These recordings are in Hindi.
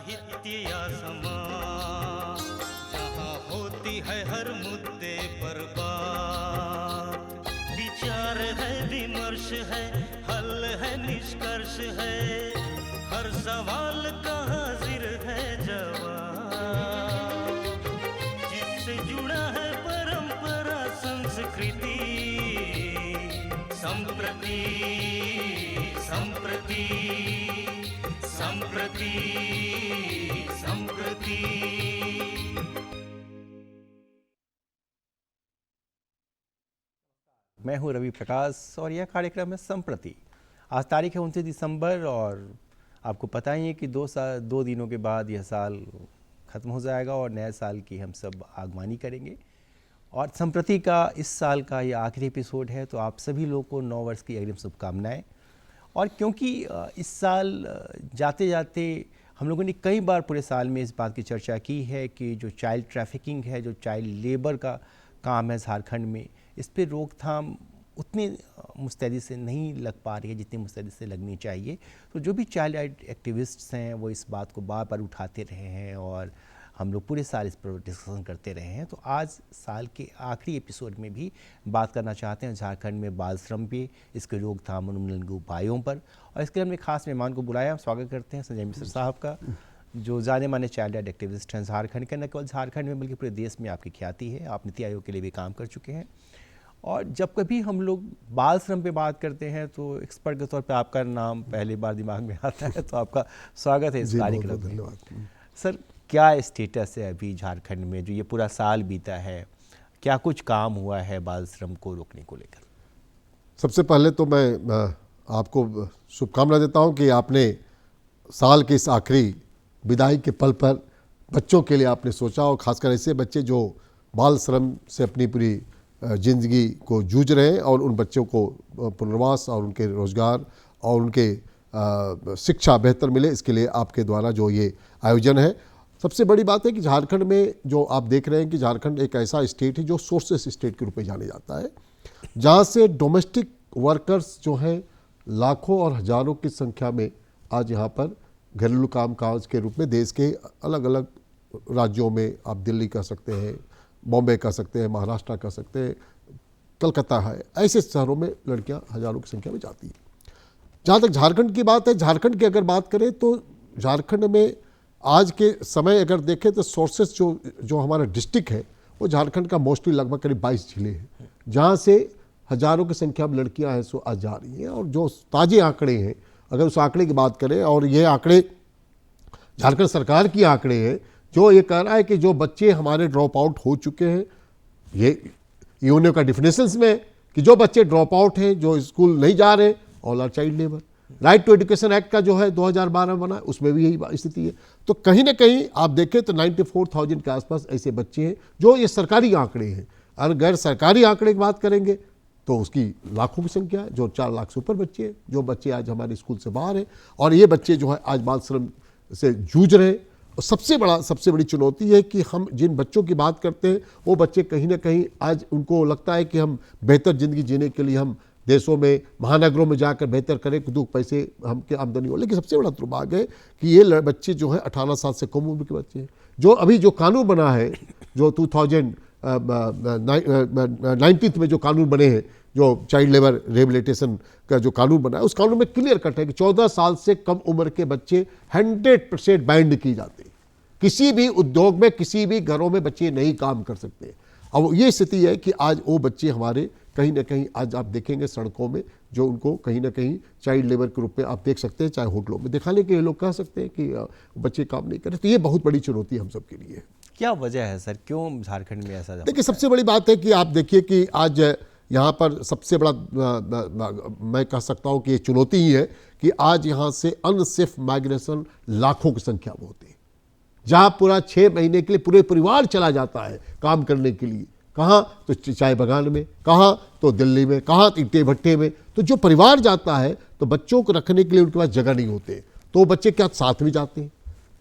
साहित्य या समाज, जहाँ होती है हर मुद्दे पर बात, विचार है, विमर्श है, हल है, निष्कर्ष है, हर सवाल का हाजिर है जवाब, जिससे जुड़ा है परंपरा संस्कृति, संप्रति संप्रति संप्रति संप्रति। मैं हूं रवि प्रकाश और यह कार्यक्रम है संप्रति। आज तारीख है 29 दिसंबर और आपको पता ही है कि दो दिनों के बाद यह साल ख़त्म हो जाएगा और नए साल की हम सब आगवानी करेंगे। और संप्रति का इस साल का यह आखिरी एपिसोड है, तो आप सभी लोगों को नव वर्ष की अग्रिम शुभकामनाएं। और क्योंकि इस साल जाते जाते हम लोगों ने कई बार पूरे साल में इस बात की चर्चा की है कि जो चाइल्ड ट्रैफिकिंग है, जो चाइल्ड लेबर का काम है झारखंड में, इस पर रोकथाम उतनी मुस्तैदी से नहीं लग पा रही है जितनी मुस्तैदी से लगनी चाहिए। तो जो भी चाइल्ड एक्टिविस्ट्स हैं वो इस बात को बार बार उठाते रहे हैं और हम लोग पूरे साल इस पर डिस्कशन करते रहे हैं। तो आज साल के आखिरी एपिसोड में भी बात करना चाहते हैं झारखंड में बाल श्रम पे, इसके रोकथाम और उन्मूलन के उपायों पर। और इसके लिए हमने खास मेहमान को बुलाया। हम स्वागत करते हैं संजय मिश्र साहब का, जो जाने माने चाइल्ड एक्टिविस्ट हैं झारखंड के। न केवल झारखंड में बल्कि पूरे देश में आपकी ख्याति है। आप नीति आयोग के लिए भी काम कर चुके हैं। और जब कभी हम लोग बाल श्रम पे बात करते हैं तो एक्सपर्ट के तौर पे आपका नाम पहली बार दिमाग में आता है। तो आपका स्वागत है इस कार्यक्रम में। धन्यवाद सर, क्या स्टेटस है अभी झारखंड में? जो ये पूरा साल बीता है, क्या कुछ काम हुआ है बाल श्रम को रोकने को लेकर? सबसे पहले तो मैं आपको शुभकामना देता हूं कि आपने साल के इस आखिरी विदाई के पल पर बच्चों के लिए आपने सोचा, और ख़ासकर ऐसे बच्चे जो बाल श्रम से अपनी पूरी ज़िंदगी को जूझ रहे हैं, और उन बच्चों को पुनर्वास और उनके रोज़गार और उनके शिक्षा बेहतर मिले, इसके लिए आपके द्वारा जो ये आयोजन है। सबसे बड़ी बात है कि झारखंड में जो आप देख रहे हैं कि झारखंड एक ऐसा स्टेट है जो सोर्सेस स्टेट के रूप में जाने जाता है, जहाँ से डोमेस्टिक वर्कर्स जो हैं लाखों और हज़ारों की संख्या में आज यहाँ पर घरेलू काज के रूप में देश के अलग अलग राज्यों में, आप दिल्ली कह सकते हैं, बॉम्बे कह सकते हैं, महाराष्ट्र कह सकते हैं, कलकत्ता है, ऐसे शहरों में लड़कियां हज़ारों की संख्या में जाती हैं। जहाँ तक झारखंड की बात है, झारखंड की अगर बात करें तो झारखंड में आज के समय अगर देखें तो सोर्सेस जो हमारा डिस्ट्रिक्ट है वो झारखंड का मोस्टली लगभग करीब 22 जिले हैं, जहाँ से हज़ारों की संख्या में लड़कियां हैं सो आज जा रही हैं। और जो ताज़े आंकड़े हैं, अगर उस आंकड़े की बात करें, और ये आंकड़े झारखंड सरकार की आंकड़े हैं, जो ये कह रहा है कि जो बच्चे हमारे ड्रॉप आउट हो चुके हैं, ये यूनियो का डिफिनेशंस में कि जो बच्चे ड्रॉप आउट हैं, जो स्कूल नहीं जा रहे, all are child labour. Right to education act का जो है 2012 में बना, उसमें भी यही स्थिति है। तो कहीं ना कहीं आप देखें तो 94,000 के आसपास ऐसे बच्चे हैं, जो ये सरकारी आंकड़े हैं। अगर गैर सरकारी आंकड़े की बात करेंगे तो उसकी लाखों की संख्या है, जो 4 लाख से ऊपर बच्चे हैं, जो बच्चे आज हमारे स्कूल से बाहर हैं, और ये बच्चे जो है आज बाल श्रम से जूझ रहे हैं। और सबसे बड़ी चुनौती है कि हम जिन बच्चों की बात करते हैं वो बच्चे कहीं ना कहीं आज उनको लगता है कि हम बेहतर ज़िंदगी जीने के लिए हम देशों में, महानगरों में जाकर बेहतर करें, दो पैसे हमके आमदनी हो। लेकिन सबसे बड़ा दुर्भाग्य है कि ये बच्चे जो हैं 18 साल से कम उम्र के बच्चे हैं। जो अभी जो कानून बना है, जो 2019 में जो कानून बने हैं, जो चाइल्ड लेबर रिहेबिलिटेशन का जो कानून बना है, उस कानून में क्लियर कट है कि 14 साल से कम उम्र के बच्चे 100% बैंड किए जाते हैं। किसी भी उद्योग में, किसी भी घरों में बच्चे नहीं काम कर सकते। अब ये स्थिति है कि आज वो बच्चे हमारे कहीं ना कहीं आज आप देखेंगे सड़कों में, जो उनको कहीं ना कहीं चाइल्ड लेबर के रूप में आप देख सकते हैं, चाहे होटलों में दिखाने के लिए लोग कह सकते हैं कि बच्चे काम नहीं करें। तो ये बहुत बड़ी चुनौती हम सब के लिए है। क्या वजह है सर, क्यों झारखंड में ऐसा? देखिए, सबसे बड़ी बात है कि आप देखिए कि आज यहाँ पर सबसे बड़ा मैं कह सकता हूँ कि ये चुनौती ही है कि आज यहाँ से अनसेफ माइग्रेशन लाखों की संख्या में होती है, जहाँ पूरा 6 महीने के लिए पूरे परिवार चला जाता है काम करने के लिए। कहाँ तो चाय बागान में, कहाँ तो दिल्ली में, कहाँ तो ईंटे भट्टे में। तो जो परिवार जाता है तो बच्चों को रखने के लिए उनके पास जगह नहीं होते, तो बच्चे क्या साथ में जाते हैं।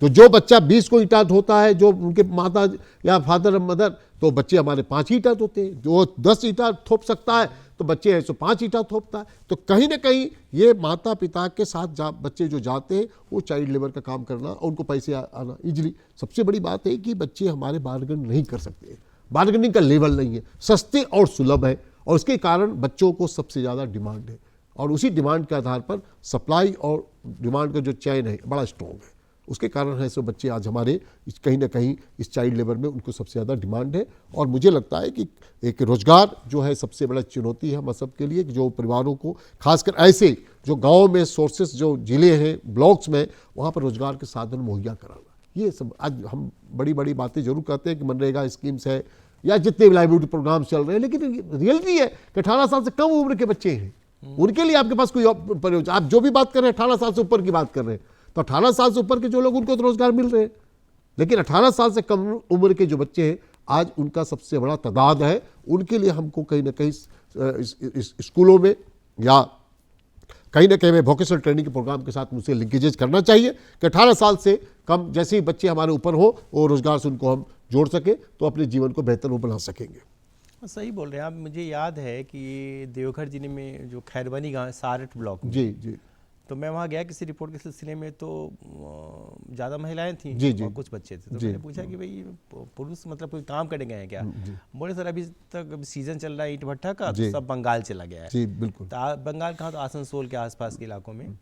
तो जो बच्चा 20 को ईंटा ढोता है, जो उनके माता या फादर मदर, तो बच्चे हमारे 5 ईंटा ढोते हैं। जो 10 ईंटा थोप सकता है तो बच्चे हैं सो 5 ईंटा थोपता है। तो कहीं ना कहीं ये माता पिता के साथ बच्चे जो जाते हैं वो चाइल्ड लेबर का काम करना और उनको पैसे आना इजीली। सबसे बड़ी बात है कि बच्चे हमारे बार्गेन नहीं कर सकते, बार्गेनिंग का लेवल नहीं है, सस्ते और सुलभ है, और उसके कारण बच्चों को सबसे ज़्यादा डिमांड है, और उसी डिमांड के आधार पर सप्लाई और डिमांड का जो चैन है बड़ा स्ट्रॉन्ग है। उसके कारण है सो बच्चे आज हमारे कहीं ना कहीं इस चाइल्ड लेबर में उनको सबसे ज़्यादा डिमांड है। और मुझे लगता है कि एक रोज़गार जो है सबसे बड़ा चुनौती है हम सब के लिए, कि जो परिवारों को खासकर ऐसे जो गाँव में सोर्सेस जो ज़िले हैं ब्लॉक्स में, वहाँ पर रोज़गार के साधन मुहैया कराना, ये सब आज हम बड़ी बड़ी बातें जरूर कहते हैं कि मनरेगा स्कीम्स है या जितने भी लाइवलीहुड प्रोग्राम चल रहे हैं, लेकिन रियलिटी है कि 18 साल से कम उम्र के बच्चे हैं, उनके लिए आपके पास कोई परियोजना, आप जो भी बात कर रहे हैं 18 साल से ऊपर की बात कर रहे हैं, तो 18 साल से ऊपर के जो लोग उनको तो रोजगार मिल रहे हैं, लेकिन 18 साल से कम उम्र के जो बच्चे हैं आज उनका सबसे बड़ा तादाद है। उनके लिए हमको कहीं ना कहीं स्कूलों में या कहीं ना कहीं वोकेशनल ट्रेनिंग के प्रोग्राम के साथ उनसे लिंकेजेस करना चाहिए कि 18 साल से कम जैसे ही बच्चे हमारे ऊपर हो वो रोजगार से उनको हम जोड़ सके तो अपने जीवन को बेहतर वो बना सकेंगे। सही बोल रहे हैं आप। मुझे याद है कि देवघर जिले में जो खैरबनी गांव है सारठ ब्लॉक में, जी, तो मैं वहाँ गया किसी रिपोर्ट के सिलसिले में, तो ज़्यादा महिलाएं थीं जी, और कुछ बच्चे थे। तो मैंने पूछा कि भाई पुरुष मतलब कोई काम करने गए हैं क्या? बोले सर अभी तक सीजन चल रहा है ईंट भट्टा का, तो सब बंगाल चला गया है। जी बिल्कुल। तो बंगाल कहाँ, तो आसनसोल के आसपास के इलाकों में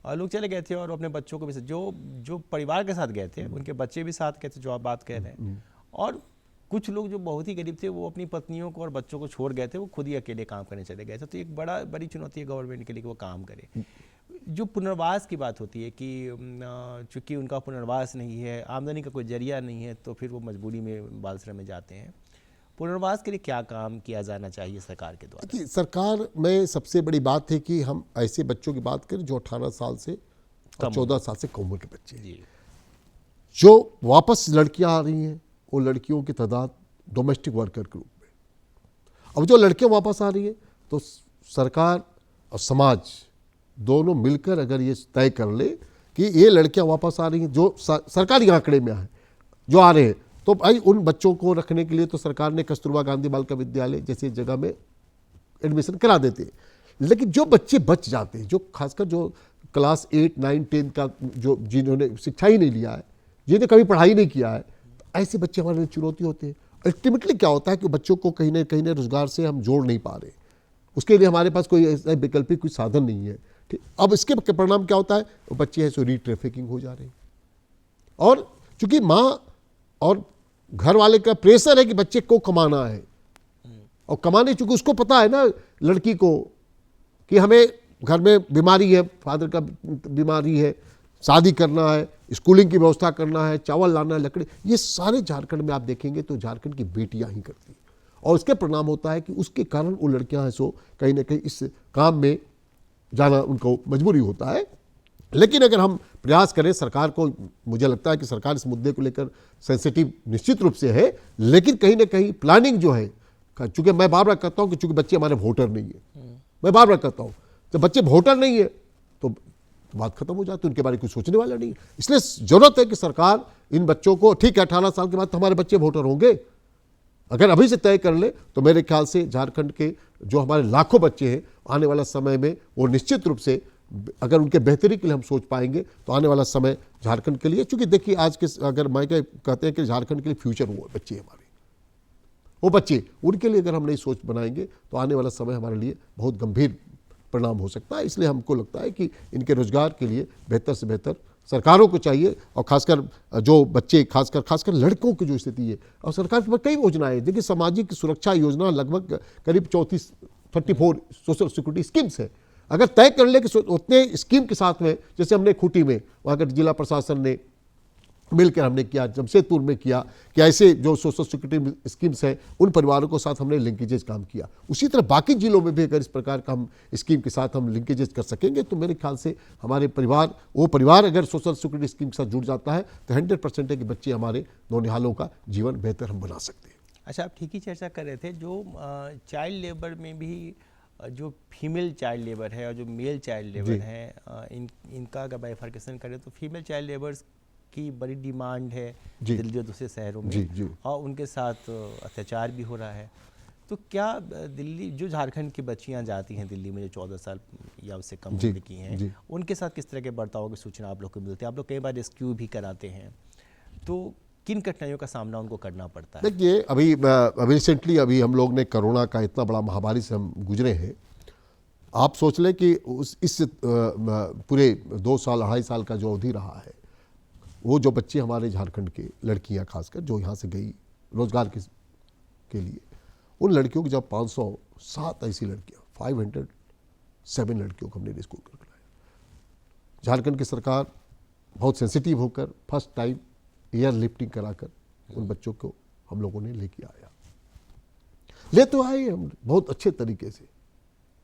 और लोग चले गए थे, और अपने बच्चों को भी जो परिवार के साथ गए थे उनके बच्चे भी साथ गए थे, जो आप बात कह रहे हैं। और कुछ लोग जो बहुत ही गरीब थे वो अपनी पत्नियों को और बच्चों को छोड़ गए थे, वो खुद ही अकेले काम करने चले गए थे। तो एक बड़ी चुनौती है गवर्नमेंट के लिए कि वो काम करे। जो पुनर्वास की बात होती है कि चूंकि उनका पुनर्वास नहीं है, आमदनी का कोई जरिया नहीं है, तो फिर वो मजबूरी में बाल श्रम में जाते हैं। पुनर्वास के लिए क्या काम किया जाना चाहिए सरकार के द्वारा? कि सरकार में सबसे बड़ी बात है कि हम ऐसे बच्चों की बात करें जो 18 साल से और 14 साल से कम उम्र के बच्चे हैं। जो वापस लड़कियां आ रही हैं वो लड़कियों की तादाद डोमेस्टिक वर्कर के रूप में। अब जो लड़कियां वापस आ रही है तो सरकार और समाज दोनों मिलकर अगर ये तय कर ले कि ये लड़कियां वापस आ रही हैं, जो सरकारी आंकड़े में आए जो आ रहे हैं, तो भाई उन बच्चों को रखने के लिए तो सरकार ने कस्तूरबा गांधी बालिका विद्यालय जैसी जगह में एडमिशन करा देते हैं। लेकिन जो बच्चे बच जाते हैं, जो खासकर जो क्लास 8, 9, 10 का जो जिन्होंने शिक्षा ही नहीं लिया है, जिन्हें कभी पढ़ाई नहीं किया है, ऐसे बच्चे हमारे लिए चुनौती होते हैं। अल्टीमेटली क्या होता है कि बच्चों को कहीं ना कहीं रोजगार से हम जोड़ नहीं पा रहे, उसके लिए हमारे पास कोई ऐसा वैकल्पिक कोई साधन नहीं है। ठीक, अब इसके परिणाम क्या होता है, वो बच्चे हैं सो रीट्रैफिकिंग हो जा रहे हैं, और चूंकि माँ और घर वाले का प्रेशर है कि बच्चे को कमाना है, और कमाने चूंकि उसको पता है ना लड़की को कि हमें घर में बीमारी है, फादर का बीमारी है, शादी करना है, स्कूलिंग की व्यवस्था करना है, चावल लाना है, लकड़ी, ये सारे झारखंड में आप देखेंगे तो झारखंड की बेटियां ही करती हैं। और उसके परिणाम होता है कि उसके कारण वो लड़कियां हैं सो कहीं ना कहीं इस काम में जाना उनको मजबूरी होता है। लेकिन अगर हम प्रयास करें, सरकार को, मुझे लगता है कि सरकार इस मुद्दे को लेकर सेंसिटिव निश्चित रूप से है, लेकिन कहीं ना कहीं प्लानिंग जो है, चूंकि मैं बार बार कहता हूं कि चूंकि बच्चे हमारे वोटर नहीं है, मैं बार बार कहता हूं जब बच्चे वोटर नहीं है तो बात खत्म हो जाती है, उनके बारे में कुछ सोचने वाला नहीं है। इसलिए जरूरत है कि सरकार इन बच्चों को, ठीक है 18 साल के बाद तो हमारे बच्चे वोटर होंगे, अगर अभी से तय कर ले तो मेरे ख्याल से झारखंड के जो हमारे लाखों बच्चे हैं आने वाला समय में वो निश्चित रूप से, अगर उनके बेहतरी के लिए हम सोच पाएंगे तो आने वाला समय झारखंड के लिए, चूंकि देखिए आज के अगर मैं कहते हैं कि झारखंड के लिए फ्यूचर वो बच्चे हमारे, वो बच्चे, उनके लिए अगर हम नई सोच बनाएंगे तो आने वाला समय हमारे लिए बहुत गंभीर परिणाम हो सकता है। इसलिए हमको लगता है कि इनके रोजगार के लिए बेहतर से बेहतर सरकारों को चाहिए, और खासकर जो बच्चे, खासकर लड़कों की जो स्थिति है, और सरकार के पास कई योजनाएं हैं। देखिए सामाजिक सुरक्षा योजना लगभग करीब 34 सोशल सिक्योरिटी स्कीम्स है। अगर तय कर ले कि उतने स्कीम के साथ में, जैसे हमने खूंटी में वहाँ का जिला प्रशासन ने मिलकर हमने किया, जमशेदपुर में किया, कि ऐसे जो सोशल सिक्योरिटी स्कीम्स हैं उन परिवारों के साथ हमने लिंकेजेस काम किया, उसी तरह बाकी जिलों में भी अगर इस प्रकार का हम स्कीम के साथ हम लिंकेजेस कर सकेंगे तो मेरे ख्याल से हमारे परिवार, वो परिवार अगर सोशल सिक्योरिटी स्कीम के साथ जुड़ जाता है तो 100% है कि बच्चे हमारे नौनिहालों का जीवन बेहतर हम बना सकते हैं। अच्छा, आप ठीक ही चर्चा कर रहे थे, जो चाइल्ड लेबर में भी जो फीमेल चाइल्ड लेबर है और जो मेल चाइल्ड लेबर है, इनका अगर बाइफर्केशन करें तो फीमेल चाइल्ड लेबर्स की बड़ी डिमांड है दिल्ली और दूसरे शहरों में, और उनके साथ अत्याचार भी हो रहा है। तो क्या दिल्ली जो झारखंड की बच्चियां जाती हैं दिल्ली में, जो 14 साल या उससे कम जी, उम्र की हैं, जी। उनके साथ किस तरह के बर्ताव की सूचना आप लोग को मिलती है? आप लोग कई बार रेस्क्यू भी कराते हैं, तो किन कठिनाइयों का सामना उनको करना पड़ता है? देखिए अभी रिसेंटली अभी हम लोग ने कोरोना का इतना बड़ा महामारी से हम गुजरे हैं। आप सोच लें कि इस पूरे 2 साल 2.5 साल का जो अवधि रहा है, वो जो बच्चे हमारे झारखंड के लड़कियां खासकर जो यहाँ से गई रोजगार के लिए, उन लड़कियों की जब 507 ऐसी लड़कियां 507 लड़कियों को हमने रेस्क्यू कर लाया। झारखंड की सरकार बहुत सेंसिटिव होकर फर्स्ट टाइम एयर लिफ्टिंग कराकर उन बच्चों को हम लोगों ने लेके आया, ले तो आए हम बहुत अच्छे तरीके से।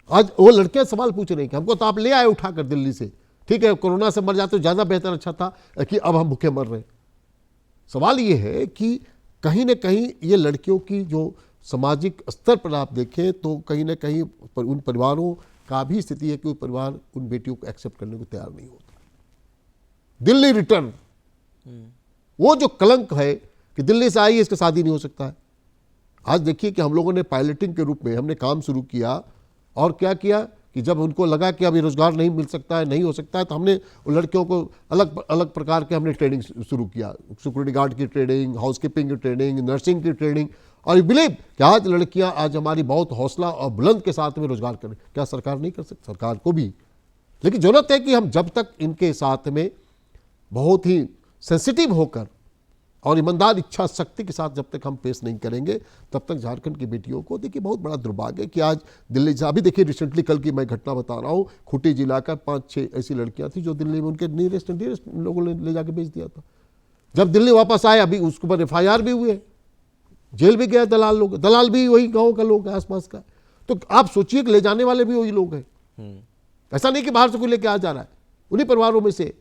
आज वो लड़कियां सवाल पूछ रही कि हमको तो आप ले आए उठाकर दिल्ली से, ठीक है कोरोना से मर जाते तो ज़्यादा बेहतर, अच्छा था कि अब हम भूखे मर रहे हैं। सवाल ये है कि कहीं ना कहीं ये लड़कियों की जो सामाजिक स्तर पर आप देखें तो कहीं ना कहीं उन परिवारों का भी स्थिति है कि वो परिवार उन बेटियों को एक्सेप्ट करने को तैयार नहीं होता। दिल्ली रिटर्न, वो जो कलंक है कि दिल्ली से आई है इसका शादी नहीं हो सकता है। आज देखिए कि हम लोगों ने पायलटिंग के रूप में हमने काम शुरू किया, और क्या किया कि जब उनको लगा कि अभी रोजगार नहीं मिल सकता है, नहीं हो सकता है, तो हमने उन लड़कियों को अलग अलग प्रकार के हमने ट्रेनिंग शुरू किया। सिक्योरिटी गार्ड की ट्रेनिंग, हाउसकीपिंग की ट्रेनिंग, नर्सिंग की ट्रेनिंग। और बिलीव कि आज लड़कियां आज हमारी बहुत हौसला और बुलंद के साथ में रोजगार करें। क्या सरकार नहीं कर सकती? सरकार को भी, लेकिन जरूरत है कि हम जब तक इनके साथ में बहुत ही सेंसिटिव होकर और ईमानदार इच्छा शक्ति के साथ जब तक हम पेश नहीं करेंगे, तब तक झारखंड की बेटियों को, देखिए बहुत बड़ा दुर्भाग्य है कि आज दिल्ली से, अभी देखिए रिसेंटली कल की मैं घटना बता रहा हूँ, खूंटी जिला का 5-6 ऐसी लड़कियां थी जो दिल्ली में उनके नियरेस्ट लोगों ने ले जाके भेज दिया था। जब दिल्ली वापस आए, अभी उसके ऊपर FIR भी हुए, जेल भी गया दलाल लोग, दलाल भी वही गाँव का लोग है, आसपास का। तो आप सोचिए कि ले जाने वाले भी वही लोग हैं। ऐसा नहीं कि बाहर से कोई लेके आ जा रहा है, उन्हीं परिवारों में से।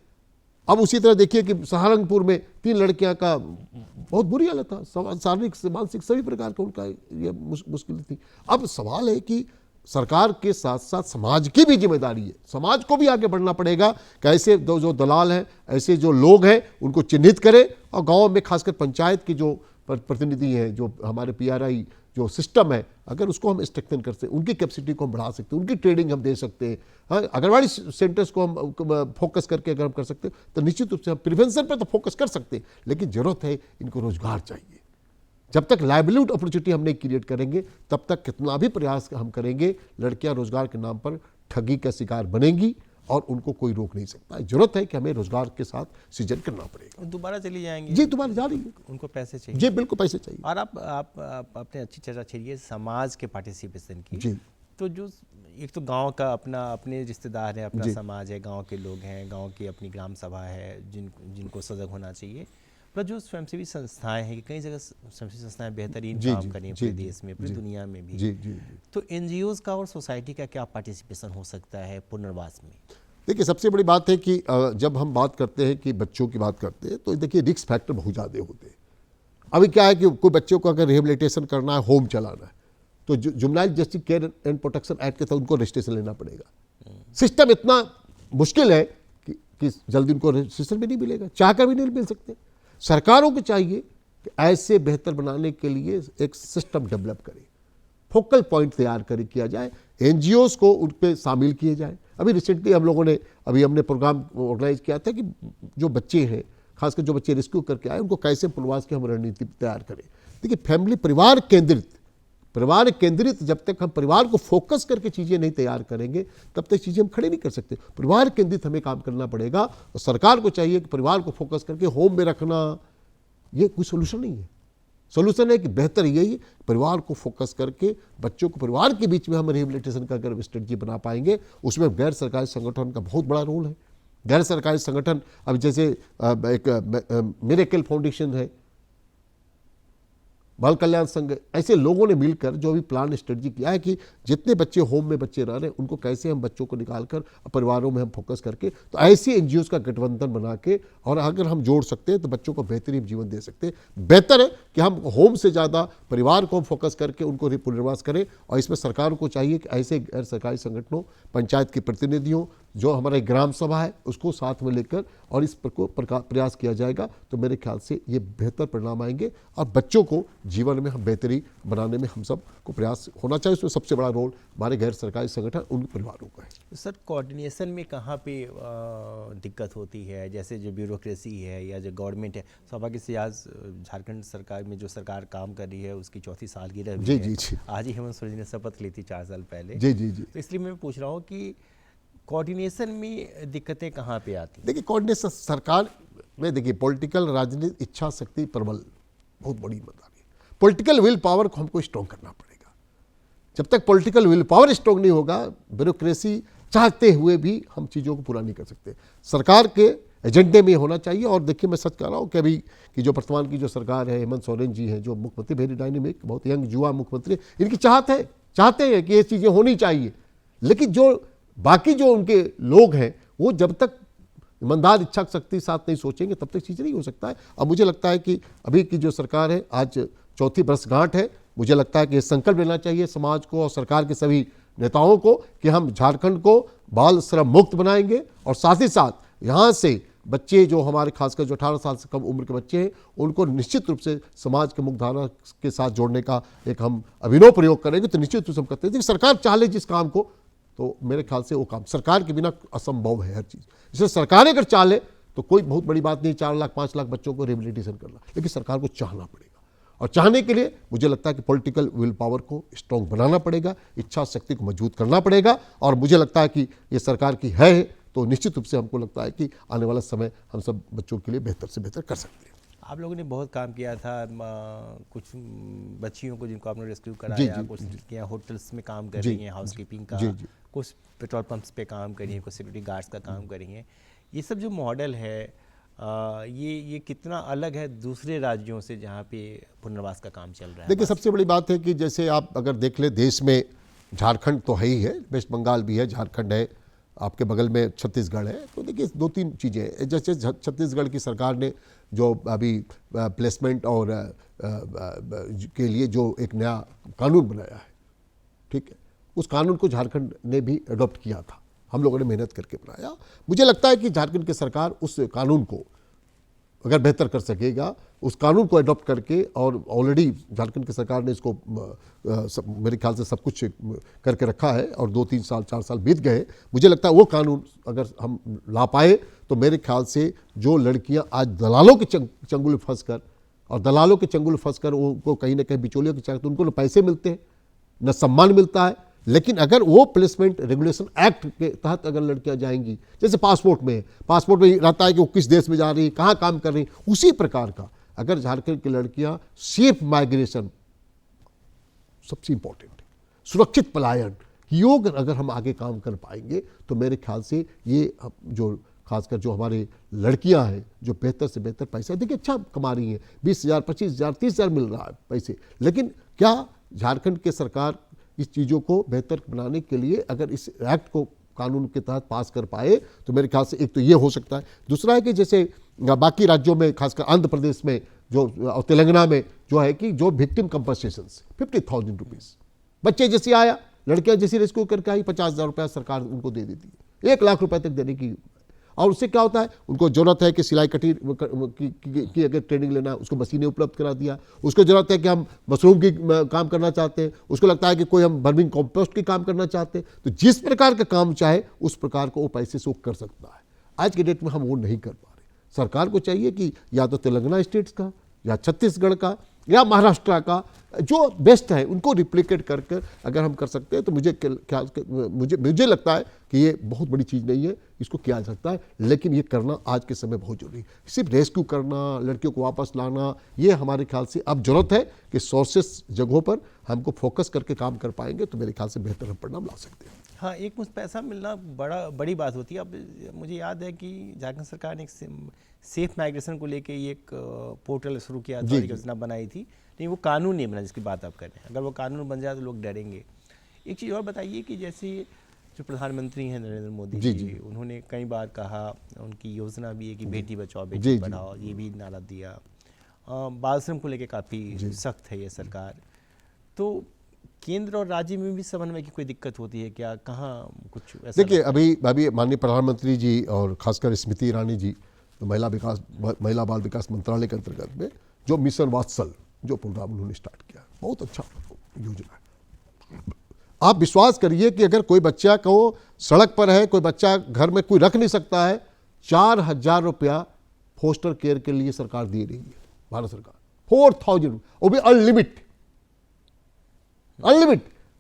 अब उसी तरह देखिए कि सहारनपुर में 3 लड़कियां का बहुत बुरी हालत था, शारीरिक से मानसिक सभी प्रकार का उनका ये मुश्किल थी। अब सवाल है कि सरकार के साथ साथ समाज की भी जिम्मेदारी है, समाज को भी आगे बढ़ना पड़ेगा कि ऐसे जो दलाल हैं, ऐसे जो लोग हैं, उनको चिन्हित करें और गाँव में खासकर पंचायत की जो प्रतिनिधि हैं, जो हमारे PRI जो सिस्टम है, अगर उसको हम स्ट्रेंथन कर सकते, उनकी कैपेसिटी को हम बढ़ा सकते हैं, उनकी ट्रेनिंग हम दे सकते हैं। हाँ, आंगनबाड़ी सेंटर्स को हम फोकस करके अगर हम कर सकते हैं तो निश्चित रूप से हम प्रिवेंशन पर तो फोकस कर सकते हैं, लेकिन जरूरत है इनको रोजगार चाहिए। जब तक लाइवलीहुड अपॉर्चुनिटी हम नहीं क्रिएट करेंगे, तब तक कितना भी प्रयास हम करेंगे, लड़कियां रोजगार के नाम पर ठगी का शिकार बनेंगी और उनको कोई रोक नहीं सकता। जरूरत है कि हमें रोजगार के साथ सृजन करना पड़ेगा। दोबारा चली जाएंगी जी, दोबारा जा रही है, उनको पैसे चाहिए। जी बिल्कुल पैसे चाहिए। और आप अपने अच्छी चर्चा छेड़िए समाज के पार्टिसिपेशन की। जी। तो जो एक तो गांव का अपने रिश्तेदार है, अपना जी। समाज है, गांव के लोग हैं, गांव की अपनी ग्राम सभा है जिनको सजग होना चाहिए, पर जो स्वयंसेवी संस्थाएं हैं कि कई जगह स्वयंसेवी संस्थाएं बेहतरीन काम करें पूरे देश में, पूरी दुनिया में भी। तो NGOs का और सोसाइटी का क्या पार्टिसिपेशन हो सकता है पुनर्वास में? देखिए सबसे बड़ी बात है कि जब हम बात करते हैं कि बच्चों की बात करते हैं तो देखिए रिस्क फैक्टर बहुत ज़्यादा होते हैं। अभी क्या है कि कोई बच्चों को अगर रिहेबिलिटेशन करना है, होम चलाना है, तो juvenile justice care and protection act के तहत उनको रजिस्ट्रेशन लेना पड़ेगा। सिस्टम इतना मुश्किल है कि जल्दी उनको रजिस्ट्रेशन भी नहीं मिलेगा, चाहकर भी नहीं मिल सकते। सरकारों को चाहिए कि ऐसे बेहतर बनाने के लिए एक सिस्टम डेवलप करें, फोकल पॉइंट तैयार किया जाए, NGOs को उन पर शामिल किए जाए। अभी रिसेंटली हमने प्रोग्राम ऑर्गेनाइज किया था कि जो बच्चे हैं, खासकर जो बच्चे रेस्क्यू करके आए, उनको कैसे पुनर्वास की हम रणनीति तैयार करें। देखिए फैमिली, परिवार केंद्रित जब तक हम परिवार को फोकस करके चीज़ें नहीं तैयार करेंगे, तब तक चीज़ें हम खड़े नहीं कर सकते। परिवार केंद्रित हमें काम करना पड़ेगा और सरकार को चाहिए कि परिवार को फोकस करके होम में रखना ये कोई सोल्यूशन नहीं है। सोल्यूशन है कि बेहतर यही परिवार को फोकस करके बच्चों को परिवार के बीच में हम रिहेबिलिटेशन का अगर स्ट्रेटजी बना पाएंगे, उसमें गैर सरकारी संगठन का बहुत बड़ा रोल है। गैर सरकारी संगठन, अब जैसे एक मिरेकल फाउंडेशन है, बाल कल्याण संघ, ऐसे लोगों ने मिलकर जो भी प्लान स्ट्रेटजी किया है कि जितने बच्चे होम में बच्चे रह रहे हैं उनको कैसे हम बच्चों को निकालकर परिवारों में हम फोकस करके, तो ऐसी NGOs का गठबंधन बना के और अगर हम जोड़ सकते हैं तो बच्चों को बेहतरीन जीवन दे सकते हैं। बेहतर है कि हम होम से ज़्यादा परिवार को हम फोकस करके उनको पुनर्वास करें। और इसमें सरकार को चाहिए कि ऐसे गैर सरकारी संगठनों, पंचायत के प्रतिनिधियों, जो हमारे ग्राम सभा है, उसको साथ में लेकर और इस पर को प्रयास किया जाएगा तो मेरे ख्याल से ये बेहतर परिणाम आएंगे और बच्चों को जीवन में हम बेहतरी बनाने में हम सब को प्रयास होना चाहिए। उसमें सबसे बड़ा रोल हमारे गैर सरकारी संगठन उनके परिवारों का है। तो सर कोऑर्डिनेशन में कहाँ पे दिक्कत होती है? जैसे जो ब्यूरोक्रेसी है या जो गवर्नमेंट है, सौभाग्य से आज झारखंड सरकार में जो सरकार काम कर रही है उसकी चौथी सालगिरह भी जी है। जी जी आज ही हेमंत सोरेन ने शपथ ली थी 4 साल पहले। जी जी जी। तो इसलिए मैं पूछ रहा हूँ कि कोऑर्डिनेशन में दिक्कतें कहाँ पे आती हैं? देखिए कोऑर्डिनेशन सरकार में, देखिए पॉलिटिकल राजनीति इच्छा शक्ति प्रबल बहुत बड़ी मदद है। पॉलिटिकल विल पावर को हमको स्ट्रॉन्ग करना पड़ेगा। जब तक पॉलिटिकल विल पावर स्ट्रॉन्ग नहीं होगा, ब्यूरोक्रेसी चाहते हुए भी हम चीज़ों को पूरा नहीं कर सकते। सरकार के एजेंडे में होना चाहिए। और देखिए मैं सच कह रहा हूँ कि अभी की जो वर्तमान की जो सरकार है, हेमंत सोरेन जी हैं जो मुख्यमंत्री, वेरी डायनेमिक, बहुत यंग युवा मुख्यमंत्री, इनकी चाहते हैं कि ये चीज़ें होनी चाहिए। लेकिन जो बाकी जो उनके लोग हैं वो जब तक ईमानदार इच्छा शक्ति साथ नहीं सोचेंगे तब तक चीज़ नहीं हो सकता है। अब मुझे लगता है कि अभी की जो सरकार है, आज चौथी वर्षगांठ है, मुझे लगता है कि ये संकल्प लेना चाहिए समाज को और सरकार के सभी नेताओं को कि हम झारखंड को बाल श्रम मुक्त बनाएंगे। और साथ ही साथ यहाँ से बच्चे जो हमारे खासकर जो 18 साल से कम उम्र के बच्चे हैं उनको निश्चित रूप से समाज के मुख्यधारा के साथ जोड़ने का एक हम अभिनव प्रयोग करेंगे। तो निश्चित रूप से हम करते हैं। सरकार चाह ले जिस काम को, तो मेरे ख्याल से वो काम सरकार के बिना असंभव है हर चीज़। इसलिए सरकार अगर चाह ले तो कोई बहुत बड़ी बात नहीं 4 लाख 5 लाख बच्चों को रिहेबिलिटेशन करना, लेकिन सरकार को चाहना पड़ेगा। और चाहने के लिए मुझे लगता है कि पॉलिटिकल विल पावर को स्ट्रॉन्ग बनाना पड़ेगा, इच्छा शक्ति को मजबूत करना पड़ेगा। और मुझे लगता है कि ये सरकार की है तो निश्चित रूप से हमको लगता है कि आने वाला समय हम सब बच्चों के लिए बेहतर से बेहतर कर सकते हैं। आप लोगों ने बहुत काम किया था, कुछ बच्चियों को जिनको आपने रेस्क्यू जी, कराया, जी, कुछ जी। लड़कियां होटल्स में काम कर जी, रही हैं, हाउसकीपिंग का, जी, जी। कुछ पेट्रोल पंप्स पे काम कर रही हैं, कुछ सिक्योरिटी गार्ड्स का काम कर रही हैं। ये सब जो मॉडल है ये कितना अलग है दूसरे राज्यों से जहाँ पे पुनर्वास का काम चल रहा है? देखिए सबसे बड़ी बात है कि जैसे आप अगर देख ले देश में झारखंड तो है ही है, वेस्ट बंगाल भी है, झारखंड है, आपके बगल में छत्तीसगढ़ है। तो देखिए 2-3 चीज़ें हैं। जैसे छत्तीसगढ़ की सरकार ने जो अभी प्लेसमेंट और के लिए जो एक नया कानून बनाया है, ठीक है, उस कानून को झारखंड ने भी अडॉप्ट किया था। हम लोगों ने मेहनत करके बनाया। मुझे लगता है कि झारखंड की सरकार उस कानून को अगर बेहतर कर सकेगा, उस कानून को अडॉप्ट करके, और ऑलरेडी झारखंड की सरकार ने इसको मेरे ख्याल से सब कुछ करके रखा है और 2-3 साल 4 साल बीत गए। मुझे लगता है वो कानून अगर हम ला पाए तो मेरे ख्याल से जो लड़कियां आज दलालों के चंगुल में फंस कर, और दलालों के चंगुल में फंस कर उनको कहीं ना कहीं बिचौलियों के चाहते, उनको न पैसे मिलते हैं न सम्मान मिलता है। लेकिन अगर वो प्लेसमेंट रेगुलेशन एक्ट के तहत अगर लड़कियां जाएंगी, जैसे पासपोर्ट में रहता है कि वो किस देश में जा रही है, कहाँ काम कर रही है, उसी प्रकार का अगर झारखंड की लड़कियां सेफ माइग्रेशन, सबसे इंपॉर्टेंट है सुरक्षित पलायन, योग अगर हम आगे काम कर पाएंगे तो मेरे ख्याल से ये जो खासकर जो हमारे लड़कियां हैं जो बेहतर से बेहतर पैसा, देखिए अच्छा कमा रही हैं, 20,000 25,000 30,000 मिल रहा है पैसे, लेकिन क्या झारखंड के सरकार इस चीज़ों को बेहतर बनाने के लिए अगर इस एक्ट को कानून के तहत पास कर पाए तो मेरे ख्याल से एक तो ये हो सकता है। दूसरा है कि जैसे बाकी राज्यों में खासकर आंध्र प्रदेश में जो और तेलंगाना में जो है कि जो विक्टिम कंपनसेशन 50,000 रुपीज़, बच्चे जैसे आया, लड़कियां जैसी रेस्क्यू करके आई, 50,000 रुपया सरकार उनको दे देती है, 1 लाख रुपए तक देने की। और उससे क्या होता है, उनको जरूरत है कि सिलाई कटी की अगर ट्रेनिंग लेना है उसको मशीनें उपलब्ध करा दिया, उसको जरूरत है कि हम मशरूम की काम करना चाहते हैं, उसको लगता है कि कोई हम बर्मिंग कॉम्पोस्ट की काम करना चाहते हैं, तो जिस प्रकार का काम चाहे उस प्रकार को वो पैसे से वो कर सकता है। आज के डेट में हम वो नहीं कर पा रहे। सरकार को चाहिए कि या तो तेलंगाना स्टेट्स का या छत्तीसगढ़ का या महाराष्ट्र का जो बेस्ट है उनको रिप्लिकेट कर अगर हम कर सकते हैं तो मुझे लगता है कि ये बहुत बड़ी चीज़ नहीं है, इसको किया जा सकता है। लेकिन ये करना आज के समय बहुत जरूरी है। सिर्फ रेस्क्यू करना, लड़कियों को वापस लाना, ये हमारे ख्याल से अब जरूरत है कि सोर्सेस जगहों पर हमको फोकस करके काम कर पाएंगे तो मेरे ख्याल से बेहतर परिणाम ला सकते हैं। हाँ, एक मुश्त पैसा मिलना बड़ी बात होती है। अब मुझे याद है कि झारखंड सरकार ने एक सेफ माइग्रेशन को लेके एक पोर्टल शुरू किया था, योजना बनाई थी, लेकिन वो कानून नहीं बना जिसकी बात आप कर रहे हैं। अगर वो कानून बन जाए तो लोग डरेंगे। एक चीज़ और बताइए कि जैसे जो प्रधानमंत्री हैं नरेंद्र मोदी जी, उन्होंने कई बार कहा, उनकी योजना भी है कि बेटी बचाओ बेटी पढ़ाओ, ये भी नारा दिया। बाल श्रम को लेकर काफ़ी सख्त है ये सरकार। तो केंद्र और राज्य में भी समन्वय की कोई दिक्कत होती है क्या? कहाँ कुछ ऐसा? देखिए अभी माननीय प्रधानमंत्री जी और खासकर स्मृति ईरानी जी, तो महिला बाल विकास मंत्रालय के अंतर्गत में जो मिशन जो प्रोग्राम उन्होंने स्टार्ट किया, बहुत अच्छा योजना है। आप विश्वास करिए कि अगर कोई बच्चा को सड़क पर है, कोई बच्चा घर में कोई रख नहीं सकता है, 4,000 रुपया फोस्टर केयर के लिए सरकार दे रही है, भारत सरकार 4,000, वो भी अनलिमिट।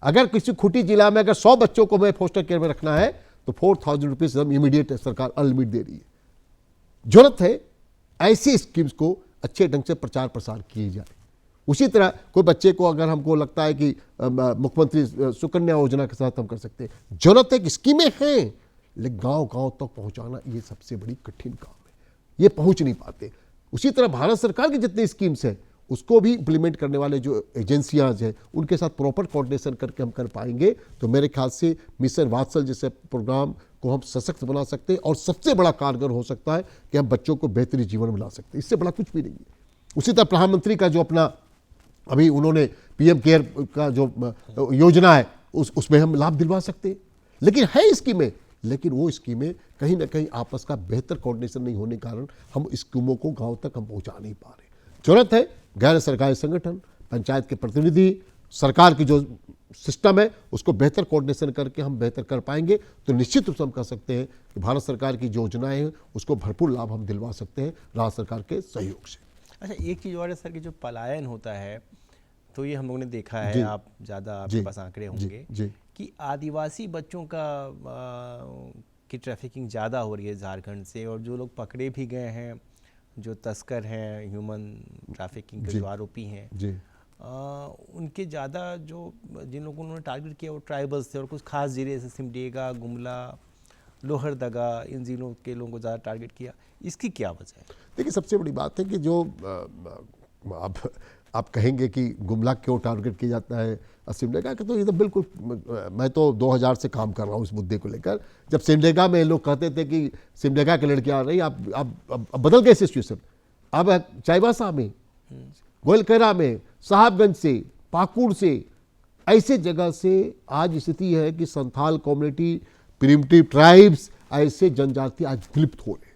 अगर किसी खूंटी जिला में अगर 100 बच्चों को मैं फोस्टर केयर में रखना है तो 4,000 रुपीज इमीडिएट सरकार अनलिमिट दे रही है। जरूरत है ऐसी स्कीम्स को अच्छे ढंग से प्रचार प्रसार किए जाए। उसी तरह कोई बच्चे को अगर हमको लगता है कि मुख्यमंत्री सुकन्या योजना के साथ हम कर सकते हैं, जरूरत है कि स्कीमें हैं, लेकिन गांव-गांव तक पहुंचाना ये सबसे बड़ी कठिन काम है, ये पहुंच नहीं पाते। उसी तरह भारत सरकार की जितनी स्कीम्स है उसको भी इंप्लीमेंट करने वाले जो एजेंसियां हैं उनके साथ प्रॉपर कोऑर्डिनेशन करके हम कर पाएंगे तो मेरे ख्याल से मिशन वात्सल जैसे प्रोग्राम को हम सशक्त बना सकते हैं और सबसे बड़ा कारगर हो सकता है कि हम बच्चों को बेहतरी जीवन मिला सकते हैं। इससे बड़ा कुछ भी नहीं है। उसी तरह प्रधानमंत्री का जो अपना अभी उन्होंने पीएम केयर का जो योजना है उसमें हम लाभ दिलवा सकते हैं, लेकिन है स्कीमें, लेकिन वो स्कीमें कहीं ना कहीं आपस का बेहतर कोऑर्डिनेशन नहीं होने के कारण हम स्कीमों को गांव तक हम पहुंचा नहीं पा रहे। जरूरत है गैर सरकारी संगठन, पंचायत के प्रतिनिधि, सरकार की जो सिस्टम है उसको बेहतर कोऑर्डिनेशन करके हम बेहतर कर पाएंगे तो निश्चित रूप से हम कह सकते हैं कि भारत सरकार की जो योजनाएं हैं उसको भरपूर लाभ हम दिलवा सकते हैं राज्य सरकार के सहयोग से। अच्छा, एक चीज़ और है सर कि जो पलायन होता है तो ये हम लोगों ने देखा है, आप ज़्यादा आपके पास आंकड़े होंगे कि आदिवासी बच्चों की ट्रैफिकिंग ज़्यादा हो रही है झारखंड से, और जो लोग पकड़े भी गए हैं, जो तस्कर हैं, ह्यूमन ट्रैफिकिंग के जो आरोपी हैं, उनके ज़्यादा जो जिन लोगों ने टारगेट किया वो ट्राइबल्स थे और कुछ खास जिले जैसे सिमडेगा, गुमला, लोहरदगा, इन जिलों के लोगों को ज़्यादा टारगेट किया। इसकी क्या वजह है? देखिए, सबसे बड़ी बात है कि जो आप कहेंगे कि गुमला क्यों टारगेट किया जाता है, सिमडेगा का तो ये तो बिल्कुल, मैं तो 2000 से काम कर रहा हूँ इस मुद्दे को लेकर। जब सिमडेगा में लोग कहते थे कि सिमडेगा की लड़कियाँ आ रही, अब बदल गए सिचुएशन। अब चाईबासा में, गोलकरा में, साहबगंज से, पाकुड़ से, ऐसे जगह से आज स्थिति है कि संथाल कम्युनिटी, प्रिमिटिव ट्राइब्स, ऐसे जनजाति आज विलुप्त हो रहे हैं।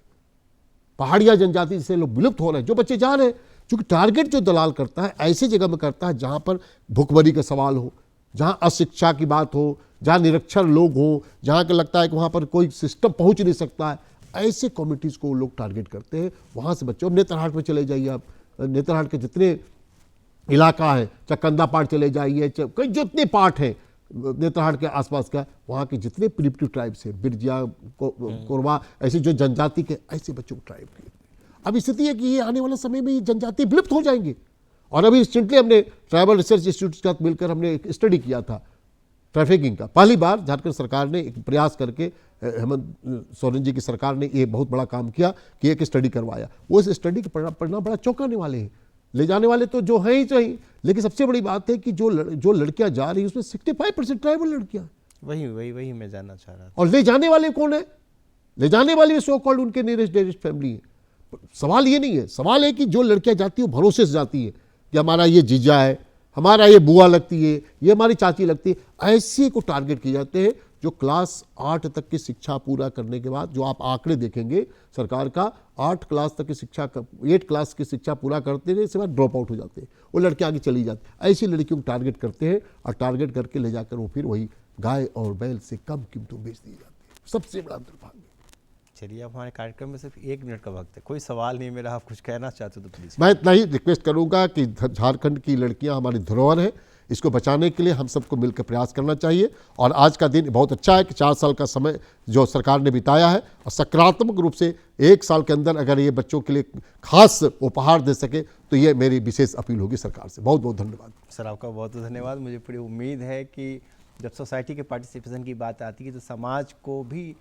पहाड़िया जनजाति से लोग विलुप्त हो रहे हैं। जो बच्चे जा रहे हैं, क्योंकि टारगेट जो दलाल करता है ऐसी जगह में करता है जहां पर भुखमरी का सवाल हो, जहां अशिक्षा की बात हो, जहां निरक्षर लोग हो, जहां को लगता है कि वहां पर कोई सिस्टम पहुंच नहीं सकता है, ऐसे कम्युनिटीज़ को लोग टारगेट करते हैं। वहां से बच्चों, नेतरहाट में चले जाइए आप, नेतरहाट के जितने इलाका है, चकंदा पार्ट चले जाइए, कई जितने पार्ट हैं नेतरहाट के आसपास का, वहाँ के जितने प्रिमिटिव ट्राइब्स हैं, बिरजिया, कोरवा, ऐसे जो जनजाति के, ऐसे बच्चों को ट्राइब किए। अब स्थिति है कि ये आने वाले समय में ये जनजाति विलुप्त हो जाएंगे। और अभी रिसेंटली हमने ट्राइबल रिसर्च इंस्टीट्यूट के साथ मिलकर हमने एक स्टडी किया था ट्रैफिकिंग का। पहली बार झारखंड सरकार ने एक प्रयास करके, हेमंत सोरेन जी की सरकार ने ये बहुत बड़ा काम किया कि एक स्टडी करवाया। वो इस स्टडी के परिणाम बड़ा चौंकाने वाले हैं। ले जाने वाले तो जो हैं ही चाहिए, लेकिन सबसे बड़ी बात है कि जो लड़कियां जा रही है उसमें 65% ट्राइबल लड़कियां। वही मैं जानना चाह रहा था। और ले जाने वाले कौन है? ले जाने वाले भी सो कॉल्ड उनके नियरेस्ट डेरेस्ट फैमिली है। सवाल ये नहीं है, सवाल है कि जो लड़कियां जाती है वो भरोसे से जाती है कि हमारा ये जीजा है, हमारा ये बुआ लगती है, ये हमारी चाची लगती है। ऐसे को टारगेट किए जाते हैं जो क्लास 8 तक की शिक्षा पूरा करने के बाद, जो आप आंकड़े देखेंगे सरकार का, 8 क्लास तक की शिक्षा, 8 क्लास की शिक्षा पूरा करते हैं, इसके बाद ड्रॉप आउट हो जाते हैं, वो लड़के आगे चली जाती है। ऐसी लड़कियों को टारगेट करते हैं और टारगेट करके ले जाकर वो फिर वही गाय और बैल से कम कीमतों बेच दी जाती है। सबसे बड़ा दुर्भाग्य। चलिए, अब हमारे कार्यक्रम में सिर्फ 1 मिनट का वक्त है, कोई सवाल नहीं मेरा, आप कुछ कहना चाहते हो तो प्लीज। मैं इतना ही रिक्वेस्ट करूंगा कि झारखंड की लड़कियां हमारी धरोहर है, इसको बचाने के लिए हम सबको मिलकर प्रयास करना चाहिए। और आज का दिन बहुत अच्छा है कि 4 साल का समय जो सरकार ने बिताया है, और सकारात्मक रूप से 1 साल के अंदर अगर ये बच्चों के लिए खास उपहार दे सके तो ये मेरी विशेष अपील होगी सरकार से। बहुत बहुत धन्यवाद सर, आपका बहुत बहुत धन्यवाद। मुझे पूरी उम्मीद है कि जब सोसाइटी के पार्टिसिपेशन की बात आती है तो समाज को भी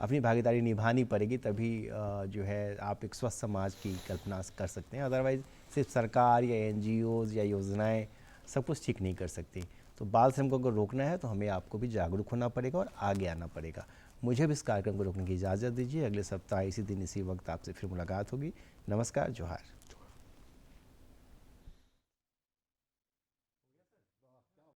अपनी भागीदारी निभानी पड़ेगी, तभी जो है आप एक स्वस्थ समाज की कल्पना कर सकते हैं। अदरवाइज़ सिर्फ सरकार या NGOs या योजनाएं सब कुछ ठीक नहीं कर सकती। तो बाल श्रम को अगर रोकना है तो हमें आपको भी जागरूक होना पड़ेगा और आगे आना पड़ेगा। मुझे भी इस कार्यक्रम को रोकने की इजाज़त दीजिए। अगले सप्ताह इसी दिन इसी वक्त आपसे फिर मुलाकात होगी। नमस्कार, जोहार।